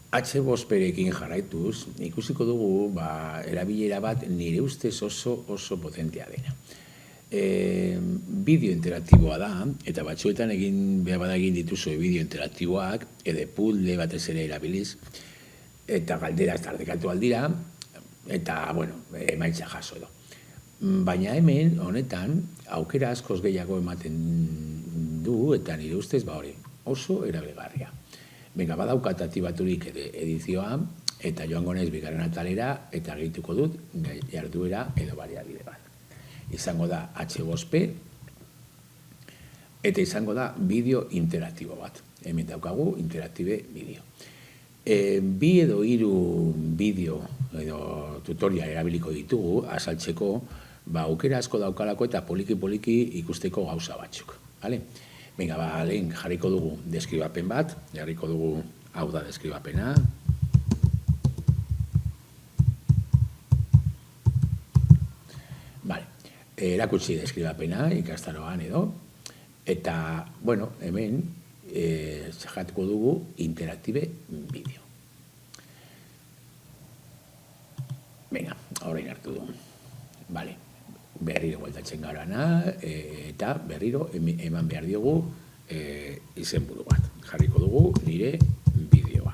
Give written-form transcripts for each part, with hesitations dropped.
H5perekin jarraituz, ikusiko dugu erabilera bat nire ustez oso potentea dena. Bideo interaktiboa da, eta batzuetan behar egin dituzu bideo interaktiboak, puzzle batez ere erabiliz, eta galdera tardekatu aldira, eta, emaitza jaso edo. Baina hemen, honetan, aukera askoz gehiago ematen du, eta nire ustez, oso erabilgarria. Venga, badaukat aktibaturik edizioa, eta joango naiz bigarren atalera, eta gehituko dut jarduera edo baliabide bat. Izango da H5P, eta izango da bideo interaktibo bat. Hemen daukagu interaktibe bideo. Bi edo hiru bideo edo tutorial erabiliko ditugu, azaltzeko, aukera asko daukalako eta poliki ikusteko gauza batzuk. Venga, lehen jarriko dugu deskribapen bat, jarriko dugu hau da deskribapena. Erakutsi deskribapena ikastaroan edo, eta, hemen jatuko dugu interaktibe bideo. Venga, horrein hartu du. Berriro gueltatzen garana, eta berriro eman behar diogu izenburu bat. Jarriko dugu nire bideoa.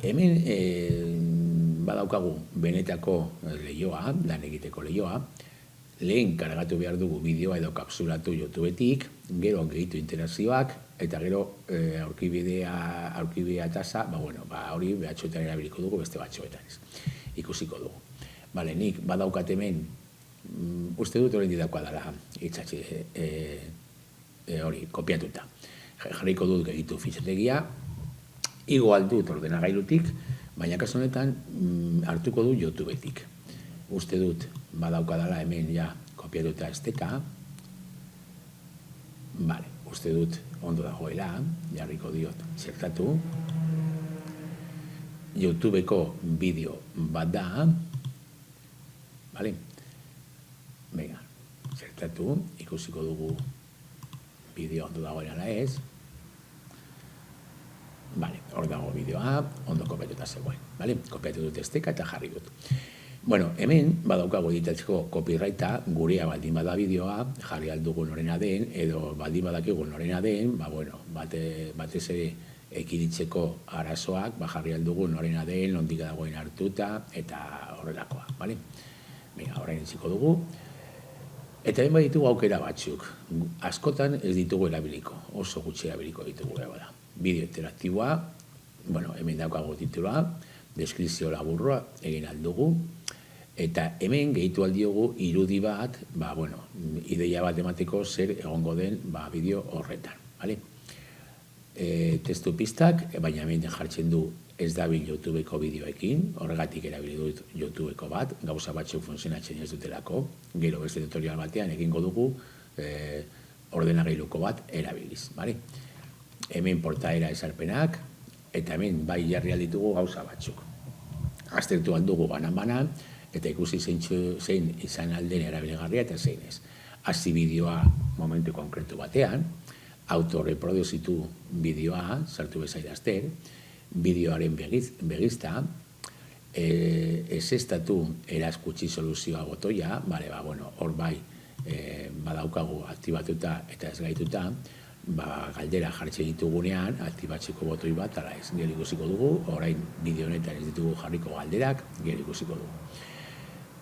Hemen badaukagu benetako lehioa, lan egiteko lehioa. Lehen kargatu behar dugu bideoa edo kapsulatu YouTubetik, gero gehitu interakzioak, eta gero aurkibidea tasa, hori behatxoetan erabiliko dugu beste batxoetan ez. Ikusiko dugu. Nik badaukat hemen, uste dut horrein didauka dela itxatxe hori kopiatuta. Jarriko dut gehitu fitxategia, igo aldut ordenagailutik, baina kasu honetan hartuko du YouTubetik. Uste dut badauka dela hemen ja kopiatuta esteka. Uste dut ondo dagoela, jarriko diot zertatu. YouTubeko bideo bat da. Venga, zertatu, ikusiko dugu bideo ondo dagoela ala ez. Hor dago bideoa, ondo kopiatuta zegoen. Kopiatu dut esteka eta jarri dut. Hemen badaukago editatzeko copyrighta, gurea baldin bada bideoa, jarri aldugu norena den, edo baldin badakigu norena den, batez ere ekilitzeko arazoak, jarri aldugu norena den, nondik dagoen hartuta, eta horrelakoa. Horrein entziko dugu. Eta hemen baditugu aukera batzuk. Askotan ez ditugu erabiliko, oso gutxi erabiliko ditugu gara. Bideo interaktiboa, hemen daukago titula, deskripzio laburroa egin aldugu, eta hemen gehitu aldiogu irudi bat, ideia bat emateko zer egongo den bideo horretan. Testu pistak, baina hemen jartzen du ez dabil YouTubeko bideoekin, horregatik erabili dut YouTubeko bat, gauza batzuk funtzionatzen ez dutelako, gero beste tutorial batean egingo dugu ordenagailuko bat erabiliz. Hemen portaera ezarpenak, eta hemen bai jarri alditugu gauza batzuk. Aztertu aldugu banan-banan, eta ikusi zein izan alden erabilgarria eta zein ez. Hasi bideoa momentu konkretu batean, autoreproduzitu bideoa, sartu bezaidazter, bideoaren begizta, ezestatu erazkutsi soluzioa botoia, hor bai badaukagu aktibatuta eta ez gaituta, galdera jartzen ditugunean, aktibatzeko botoi bat, ala ez, gero ikusiko dugu, orain bideo honetan ez ditugu jarriko galderak, gero ikusiko dugu.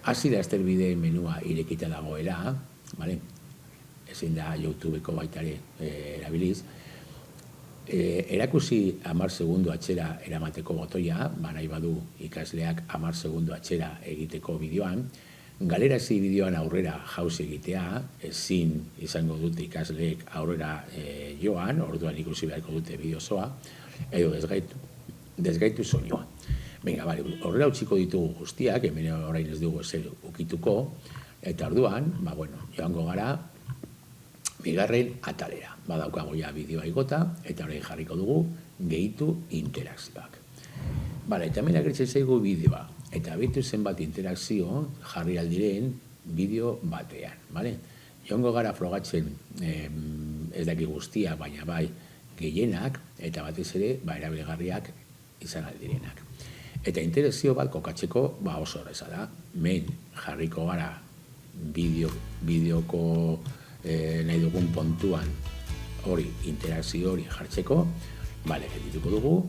Hasi da ezter bideen menua irekita dagoela, ezin da YouTubeko baitare erabiliz, erakusi 10 segundu atxera eramateko botoia, nahi badu ikasleak 10 segundu atxera egiteko bideoan, galerazi bideoan aurrera jauzi egitea, ezin izango dute ikasleek aurrera joan, orduan ikusi beharko dute bideo osoa, edo desgaitu soinua. Horrela utziko ditugu guztiak, hemen orain ez dugu ezer ukituko, eta orduan, joango gara, bigarren atalera. Badaukago ja bideoa igota, eta orain jarriko dugu gehitu interakzioak. Eta hemen agertzen zaigu bideoa, eta behitu zenbat interakzio jarri aldiren bideo batean. Joango gara frogatzen ez daki guztia, baina bai gehienak, eta batez ere erabilgarriak izan aldirenak. Eta interakzio bat kokatzeko oso horreza da. Men jarriko gara bideoko nahi dugun pontuan hori interakzio hori jartzeko, geldituko dugu,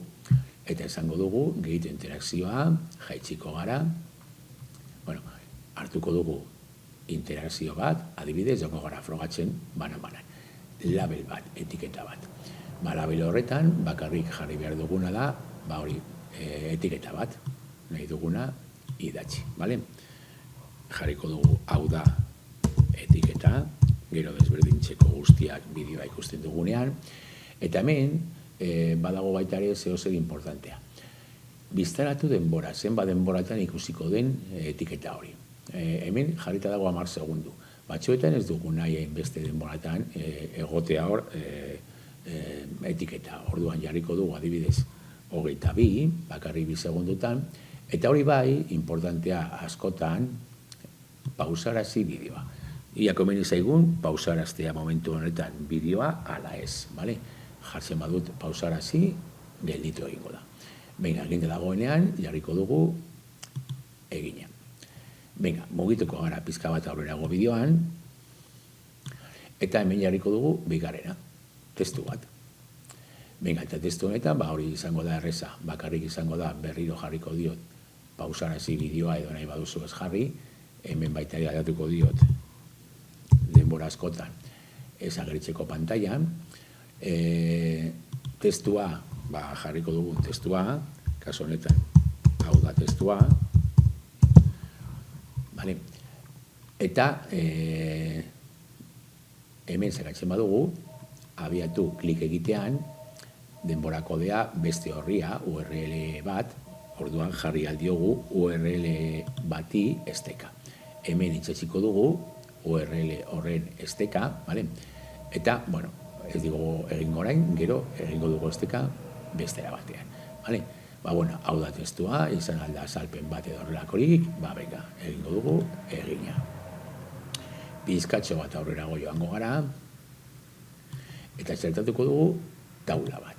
eta esango dugu gehitu interakzioa, jaitsiko gara, hartuko dugu interakzio bat, adibidez, joko gara frogatzen banan-banan. Label bat, etiketa bat. Label horretan, bakarrik jarri behar duguna da, etiketa bat, nahi duguna idatzi, jarriko dugu hau da etiketa, gero desberdintzeko guztiak bideoa ikusten dugunean, eta hemen badago baita ere zehozer importantea. Biztaratu denbora, zenbat denboratan ikusiko den etiketa hori. Hemen jarrita dago 10 segundu. Batzuetan ez dugu nahi beste denboratan egotea hor etiketa. Orduan jarriko dugu adibidez 22, bakarrik 2 segundutan, eta hori bai, importantea askotan, pausarazi bideoa. Ia komeni zaigun, pausaraztea momentu honetan bideoa ala ez, jartzen badut pausarazi, gelditu egingo da. Egin dagoenean, jarriko dugu egina. Mugituko gara pizka bat aurrerago bideoan, eta hemen jarriko dugu bigarrena, testu bat. Eta testu honetan, hori izango da erreza, bakarrik izango da berriro jarriko diot pausarazi bideoa edo nahi baduzu ez jarri, hemen baita aldatuko diot denbora askotan ez ageritzeko pantailan, testua, jarriko dugu testua, kasu honetan, hau da testua, eta hemen zeratzen badugu, abiatu klik egitean, denbora kodea beste horria, URL bat, orduan jarri aldiogu URL bati esteka. Hemen itxatziko dugu URL horren esteka, eta, ez dugu egingo orain, gero egingo dugu esteka bestera batean. Hau da testua, izan alda salpen bat edo horrelakorik, egingo dugu egina. Bizkatxo bat aurrerago joango gara, eta zertatuko dugu taula bat.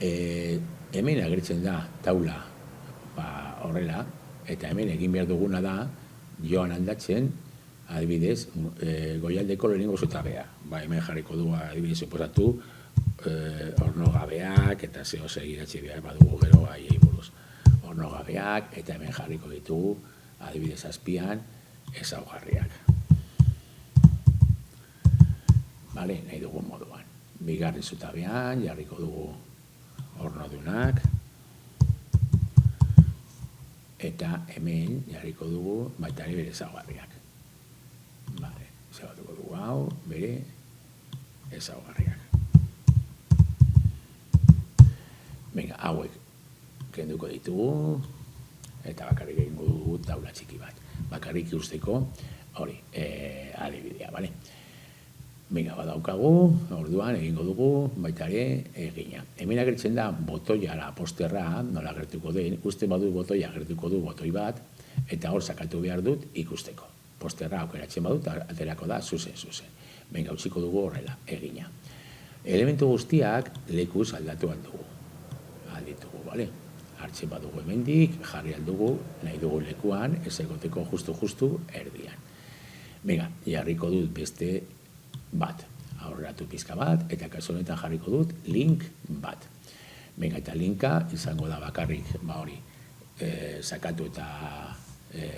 Hemen agertzen da taula horrela, eta hemen egin behar duguna da, joan aldatzen, adibidez, goialdeko lehenengo zutabea. Hemen jarriko du, adibidez, suposatu, ornogabeak, eta zeo segiratxe behar badugu gero aiei buruz. Ornogabeak, eta hemen jarriko ditugu, adibidez, azpian, ezaugarriak. Nahi dugun moduan. Bigarren zutabean, jarriko dugu ornodunak, eta hemen jarriko dugu baita ere bere ezaugarriak. Zabatuko dugu hau, bere ezaugarriak. Hauek kenduko ditugu, eta bakarrik egingo dugu taula txiki bat. Bakarrik usteko hori, adibidea, badaukagu, orduan egingo dugu, baita ere egina. Hemen agertzen da botoia la posterra, nola agertuko den, uste badu botoia agertuko du botoi bat, eta hor sakatu behar dut ikusteko. Posterra aukeratzen badut, aterako da zuzen. Utziko dugu horrela, egina. Elementu guztiak lekuz aldatu aldugu. Alditugu, hartzen badugu hemendik, jarri aldugu, nahi dugu lekuan, ez egoteko justu erdian. Jarriko dut beste bat, aurreratu pizka bat, eta kasu honetan jarriko dut link bat. Eta linka izango da bakarrik, hori, sakatu eta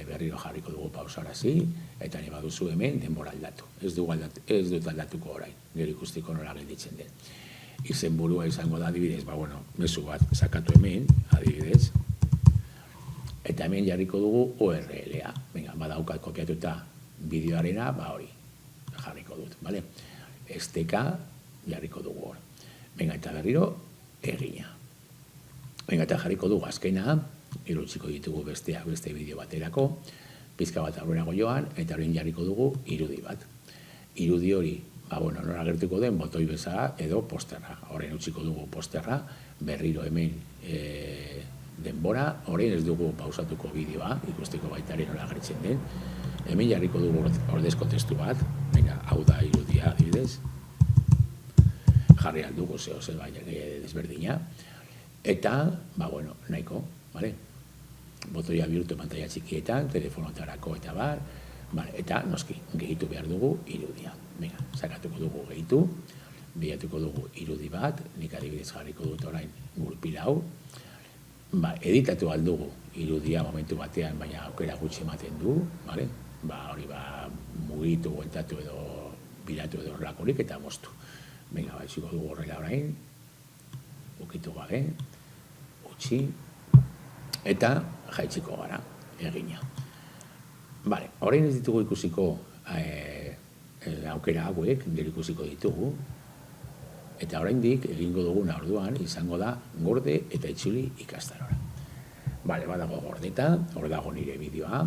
berriro jarriko dugu pausarazi, eta nahi baduzu hemen denbora aldatu. Ez dut aldatuko orain, gero ikustiko nola gelditzen den. Izenburua izango da adibidez, mezu bat sakatu hemen, adibidez, eta hemen jarriko dugu URL-a. Badaukat kopiatuta bideoarena, hori, jarriko dut, esteka jarriko dugu hor. Eta berriro, egina. Eta jarriko dugu azkena, gero utziko ditugu beste bideo baterako, pizka bat aurrerago joan, eta horien jarriko dugu irudi bat. Irudi hori, nora agertuko den, botoi bezala edo posterra. Horren utziko dugu posterra, berriro hemen denbora, horren ez dugu pausatuko bideoa, ikusteko baita ere nola agertzen den. Hemen jarriko dugu ordezko testu bat, hau da irudia adibidez, jarri aldugu zeo zer desberdina, Eta, nahiko, bale? Botoia bihurtu pantalla txikietan, telefonotarako eta bar, eta noski, gehitu behar dugu irudia. Venga, sakatuko dugu gehitu, bilatuko dugu irudi bat, nik adibidez jarriko dut orain gurpil hau, editatu aldugu irudia momentu batean, baina aukera gutxi ematen du, bale? Hori mugitu, bueltatu edo bilatu edo horrelakorik eta moztu. Venga, iziko dugu horrela orain, ukitu gabe, utxi, eta jaitziko gara, egina. Bale, orain ez ditugu ikusiko aukera hauek, gero ikusiko ditugu, eta oraindik egingo duguna orduan izango da gorde eta itzuli ikastarora. Bale, badago gordeta, hor dago nire bideoa,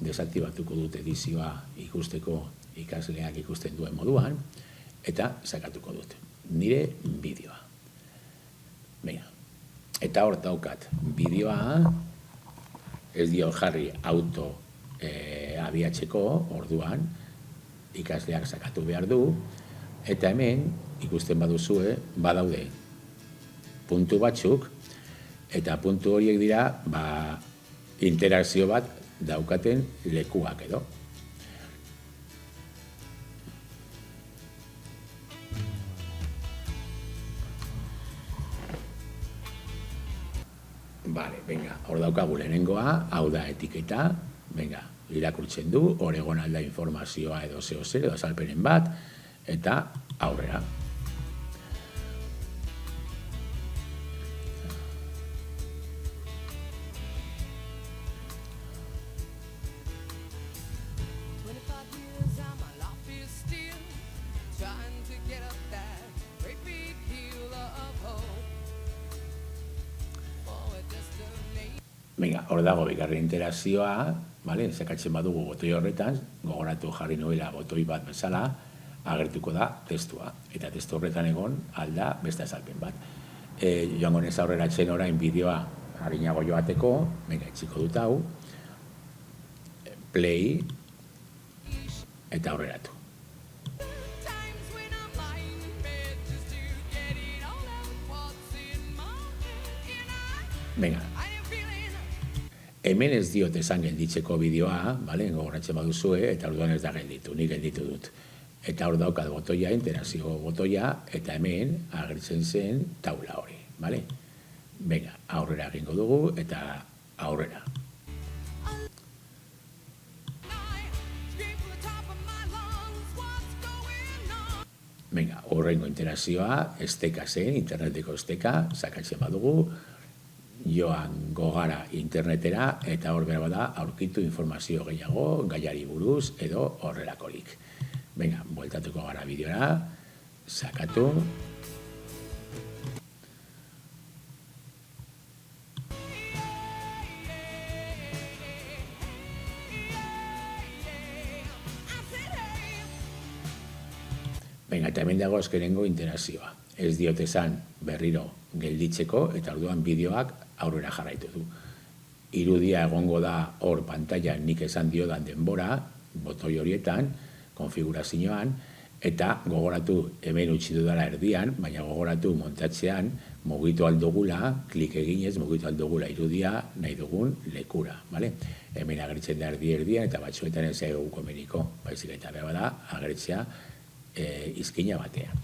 desaktibatuko dut edizioa ikusteko ikasleak ikusten duen moduan, eta sakatuko dut nire bideoa. Venga, eta hor daukat bideoa, ez dio jarri auto abiatzeko orduan, ikasleak sakatu behar du, eta hemen ikusten baduzue, badaude puntu batzuk, eta puntu horiek dira interakzio bat daukaten lekuak edo. Bale, venga, hor daukagu lehenengoa, hau da etiketa, venga, irakurtzen du, hor egon alda informazioa edo zeo zer, edo azalpenen bat, eta aurrera. Venga, hor dago bigarren interakzioa, sakatzen badugu botoi horretan, gogoratu jarri nuela botoi bat bezala, agertuko da testua. Eta testu horretan egon alda beste azalpen bat. Joango nez aurreratzen orain bideoa harinago joateko, venga, etxiko dut hau, play, eta aurreratu. Venga, hemen ez diot esan gelditzeko bideoa, gogoratzen baduzue, eta orduan ez da gelditu, nik gelditu dut. Eta hor daukat botoia, interakzio botoia, eta hemen agertzen zen taula hori, bale? Venga, aurrera egingo dugu, eta aurrera. Venga, horrengo interakzioa, esteka zen, interneteko esteka, sakatzen badugu, joan gogara internetera, eta hor behar bada aurkitu informazio gehiago, gaiari buruz, edo horrelakorik. Venga, bueltatuko gara bideora, sakatu. Venga, eta hemen dago azkenengo interakzioa. Ez diot esan berriro gelditzeko, eta orduan bideoak aurrera jarraitu du. Irudia egongo da hor pantailan nik esan diodan denbora, botoi horietan, konfigurazioan, eta gogoratu hemen utzi dudala erdian, baina gogoratu montatzean, mugitu aldugula, klik eginez, mugitu aldugula irudia nahi dugun lekura, bale? Hemen agertzen da erdian, eta batzuetan ez egu komeniko, baizik eta behar da, agertzea izkina batean.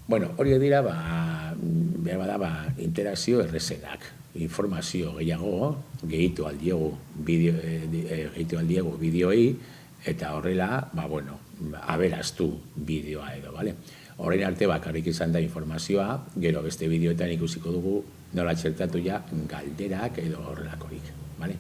Bueno, hori dira, behar bada, interakzio errezenak, informazio gehiago, gehitu aldiegu bideoi, eta horrela, aberaztu bideoa edo, bale? Horrein arte bakarrik izan da informazioa, gero beste bideoetan ikusiko dugu nola txertatu ja galderak edo horrelakorik, bale?